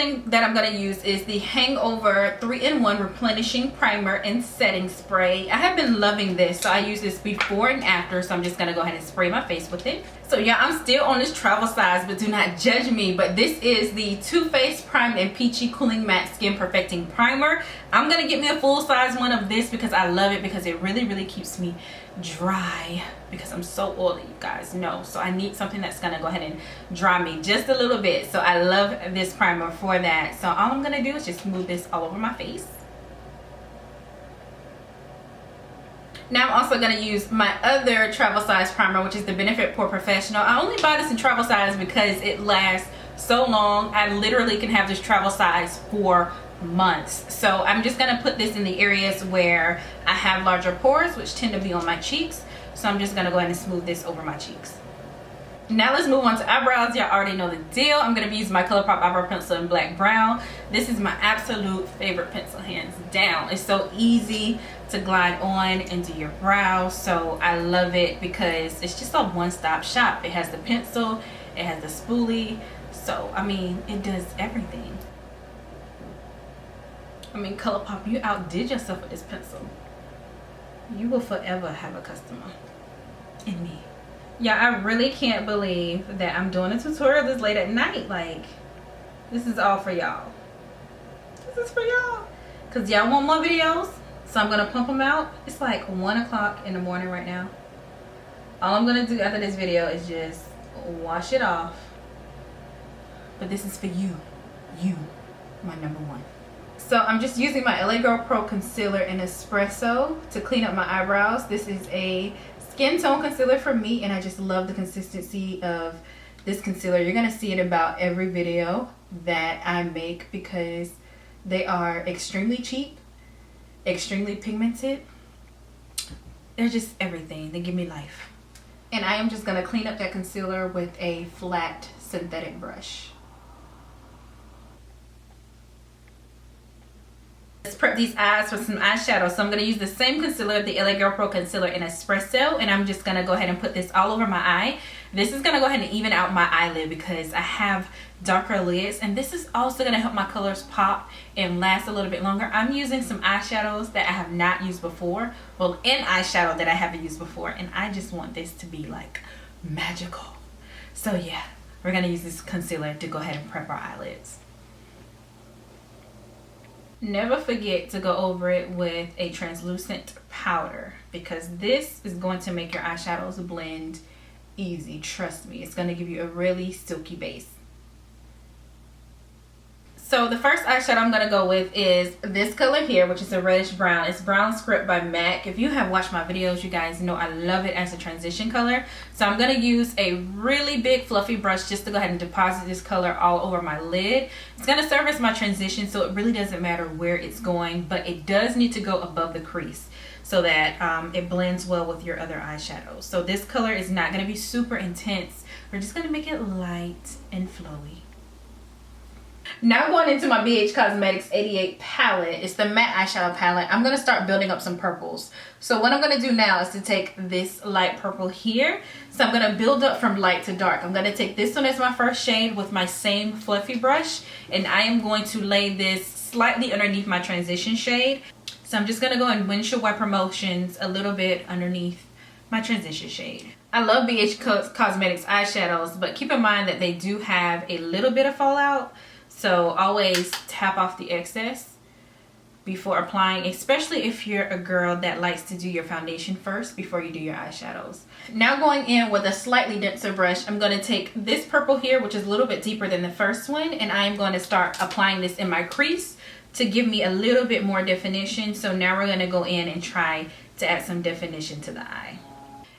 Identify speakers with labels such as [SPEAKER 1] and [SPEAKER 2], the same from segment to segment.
[SPEAKER 1] thing that I'm going to use is the Hangover 3-in-1 Replenishing Primer and Setting Spray. I have been loving this, so I use this before and after, so I'm just going to go ahead and spray my face with it. So yeah, I'm still on this travel size, but do not judge me. But this is the Too Faced Primed and Peachy Cooling Matte Skin Perfecting Primer. I'm going to get me a full size one of this because I love it, because it really keeps me dry, because I'm so oily, you guys know. So I need something that's going to go ahead and dry me just a little bit. So I love this primer for that. So all I'm going to do is just smooth this all over my face. Now I'm also going to use my other travel size primer, which is the Benefit Porefessional. I only buy this in travel size because it lasts so long. I literally can have this travel size for months. So I'm just going to put this in the areas where I have larger pores, which tend to be on my cheeks. So I'm just going to go ahead and smooth this over my cheeks. Now let's move on to eyebrows. Y'all already know the deal. I'm going to be using my ColourPop eyebrow pencil in black brown. This is my absolute favorite pencil, hands down. It's so easy to glide on into your brows, so I love it because it's just a one-stop shop. It has the pencil, it has the spoolie, so I mean, it does everything. I mean, ColourPop, you outdid yourself with this pencil. You will forever have a customer in me. Yeah, I really can't believe that I'm doing a tutorial this late at night. Like, this is all for y'all. This is for y'all. Because y'all want more videos, so I'm going to pump them out. It's like 1 o'clock in the morning right now. All I'm going to do after this video is just wash it off. But this is for you. You, my number one. So I'm just using my LA Girl Pro Concealer in Espresso to clean up my eyebrows. This is a skin tone concealer for me, and I just love the consistency of this concealer. You're going to see it about every video that I make because they are extremely cheap, extremely pigmented. They're just everything. They give me life. And I am just going to clean up that concealer with a flat synthetic brush. Let's prep these eyes for some eyeshadow. So I'm going to use the same concealer, the LA Girl Pro Concealer in Espresso, and I'm just going to go ahead and put this all over my eye. This is going to go ahead and even out my eyelid because I have darker lids, and this is also going to help my colors pop and last a little bit longer. I'm using some eyeshadows that I have not used before, well, an eyeshadow that I haven't used before, and I just want this to be like magical. So yeah, we're going to use this concealer to go ahead and prep our eyelids. Never forget to go over it with a translucent powder because this is going to make your eyeshadows blend easy. Trust me, it's going to give you a really silky base. So the first eyeshadow I'm going to go with is this color here, which is a reddish brown. It's Brown Script by MAC. If you have watched my videos, you guys know I love it as a transition color. So I'm going to use a really big fluffy brush just to go ahead and deposit this color all over my lid. It's going to serve as my transition, so it really doesn't matter where it's going, but it does need to go above the crease so that it blends well with your other eyeshadows. So this color is not going to be super intense. We're just going to make it light and flowy. Now going into my BH Cosmetics 88 palette. It's the matte eyeshadow palette. I'm going to start building up some purples. So what I'm going to do now is to take this light purple here. So I'm going to build up from light to dark. I'm going to take this one as my first shade with my same fluffy brush. And I am going to lay this slightly underneath my transition shade. So I'm just going to go in windshield wiper motions a little bit underneath my transition shade. I love BH Cosmetics eyeshadows, but keep in mind that they do have a little bit of fallout. So always tap off the excess before applying, especially if you're a girl that likes to do your foundation first before you do your eyeshadows. Now going in with a slightly denser brush, I'm going to take this purple here, which is a little bit deeper than the first one, and I am going to start applying this in my crease to give me a little bit more definition. So now we're going to go in and try to add some definition to the eye.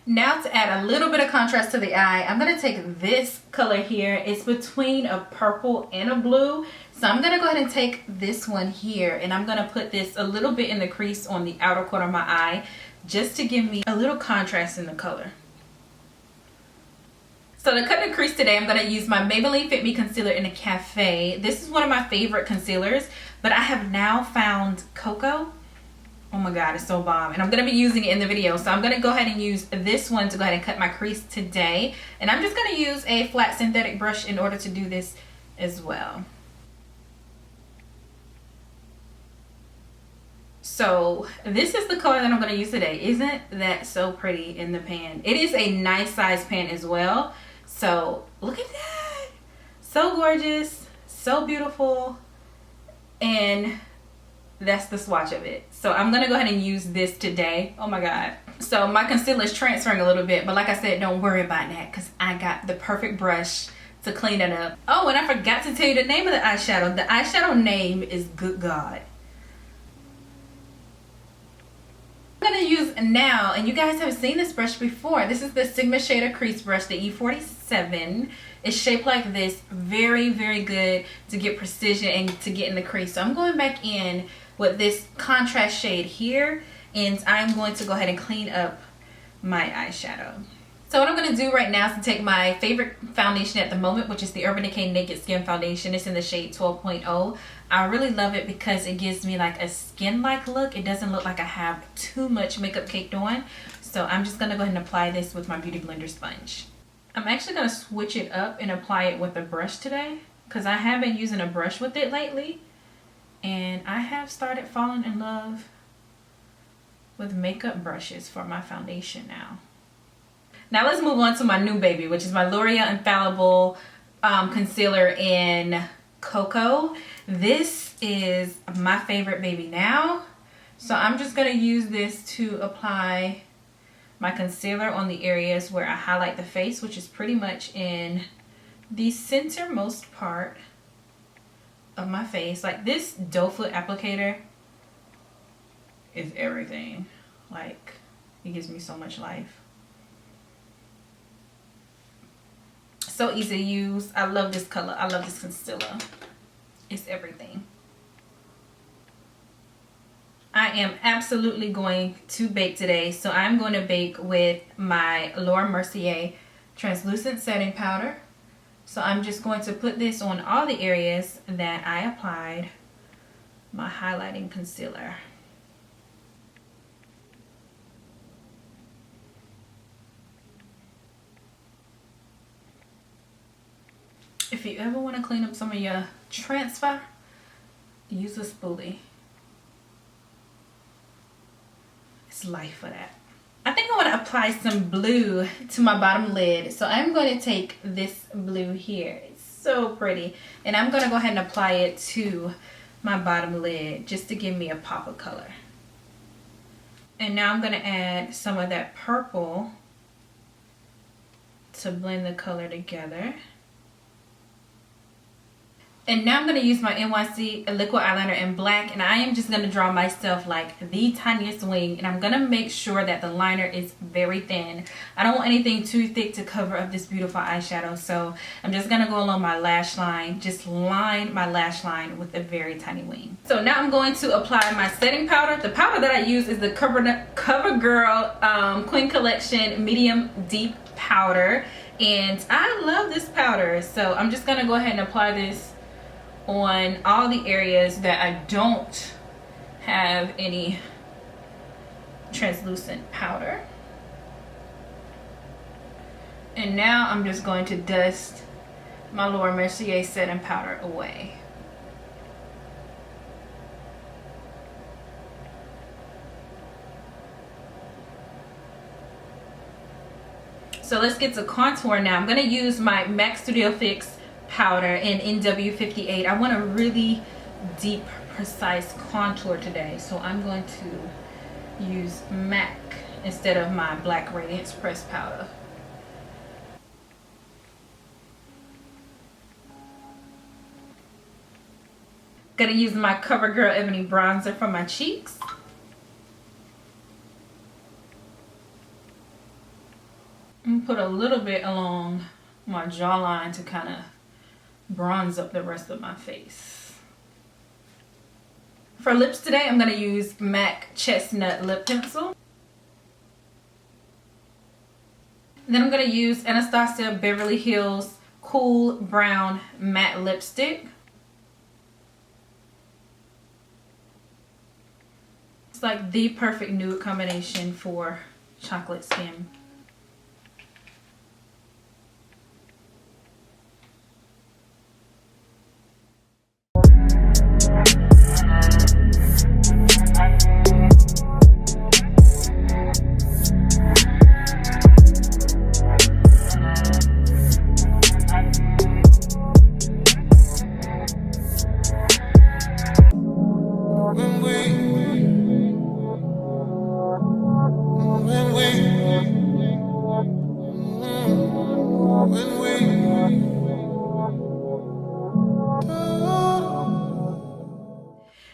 [SPEAKER 1] Now to add a little bit of contrast to the eye, I'm going to take this color here. It's between a purple and a blue. So I'm going to go ahead and take this one here, and I'm going to put this a little bit in the crease on the outer corner of my eye just to give me a little contrast in the color. So to cut the crease today, I'm going to use my Maybelline Fit Me Concealer in a Cafe. This is one of my favorite concealers, but I have now found Cocoa. Oh my god, it's so bomb. And I'm going to be using it in the video. So I'm going to go ahead and use this one to go ahead and cut my crease today. And I'm just going to use a flat synthetic brush in order to do this as well. So this is the color that I'm going to use today. Isn't that so pretty in the pan? It is a nice size pan as well. So look at that. So gorgeous, so beautiful. And that's the swatch of it. So I'm going to go ahead and use this today. Oh my God. So my concealer is transferring a little bit, but like I said, don't worry about that because I got the perfect brush to clean it up. Oh, and I forgot to tell you the name of the eyeshadow. The eyeshadow name is Good God. I'm gonna use now, and you guys have seen this brush before. This is the Sigma Shader Crease brush, the E47. It's shaped like this. Very, very good to get precision and to get in the crease. So I'm going back in with this contrast shade here, and I'm going to go ahead and clean up my eyeshadow. So what I'm going to do right now is to take my favorite foundation at the moment, which is the Urban Decay Naked Skin Foundation. It's in the shade 12.0. I really love it because it gives me like a skin-like look. It doesn't look like I have too much makeup caked on. So I'm just going to go ahead and apply this with my Beauty Blender sponge. I'm actually going to switch it up and apply it with a brush today because I have been using a brush with it lately. And I have started falling in love with makeup brushes for my foundation now. Now let's move on to my new baby, which is my L'Oreal Infallible concealer in Cocoa. This is my favorite baby now. So I'm just going to use this to apply my concealer on the areas where I highlight the face, which is pretty much in the centermost part of my face. Like this doe foot applicator is everything. Like it gives me so much life. So easy to use. I love this color. I love this concealer. It's everything. I am absolutely going to bake today. So I'm going to bake with my Laura Mercier translucent setting powder. So I'm just going to put this on all the areas that I applied my highlighting concealer. If you ever want to clean up some of your transfer, use a spoolie. It's life for that. I think I want to apply some blue to my bottom lid. So I'm going to take this blue here. It's so pretty. And I'm going to go ahead and apply it to my bottom lid just to give me a pop of color. And now I'm going to add some of that purple to blend the color together. And now I'm going to use my NYC liquid eyeliner in black, and I am just going to draw myself like the tiniest wing, and I'm going to make sure that the liner is very thin. I don't want anything too thick to cover up this beautiful eyeshadow, so I'm just going to go along my lash line, just line my lash line with a very tiny wing. So now I'm going to apply my setting powder. The powder that I use is the CoverGirl Queen Collection Medium Deep Powder, and I love this powder. So I'm just going to go ahead and apply this on all the areas that I don't have any translucent powder. And now I'm just going to dust my Laura Mercier setting powder away. So let's get to contour now. I'm going to use my MAC Studio Fix powder in NW58. I want a really deep, precise contour today, so I'm going to use MAC instead of my Black Radiance pressed powder. Gonna use my CoverGirl Ebony Bronzer for my cheeks. And put a little bit along my jawline to kind of bronze up the rest of my face. For lips today, I'm going to use MAC Chestnut Lip Pencil. And then I'm going to use Anastasia Beverly Hills Cool Brown Matte Lipstick. It's like the perfect nude combination for chocolate skin.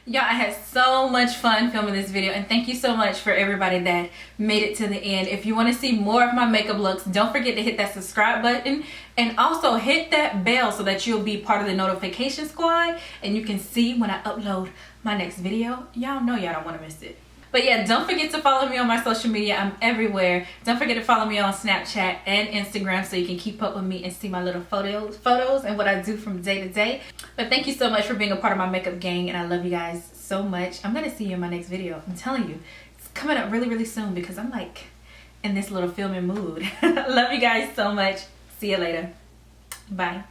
[SPEAKER 1] Y'all, I had so much fun filming this video, and thank you so much for everybody that made it to the end. If you want to see more of my makeup looks, don't forget to hit that subscribe button and also hit that bell so that you'll be part of the notification squad and you can see when I upload my next video. Y'all know y'all don't want to miss it. But yeah, don't forget to follow me on my social media. I'm everywhere. Don't forget to follow me on Snapchat and Instagram so you can keep up with me and see my little photos and what I do from day to day. But thank you so much for being a part of my makeup gang, and I love you guys so much. I'm gonna see you in my next video. I'm telling you, it's coming up really, really soon because I'm like in this little filming mood. Love you guys so much. See you later. Bye.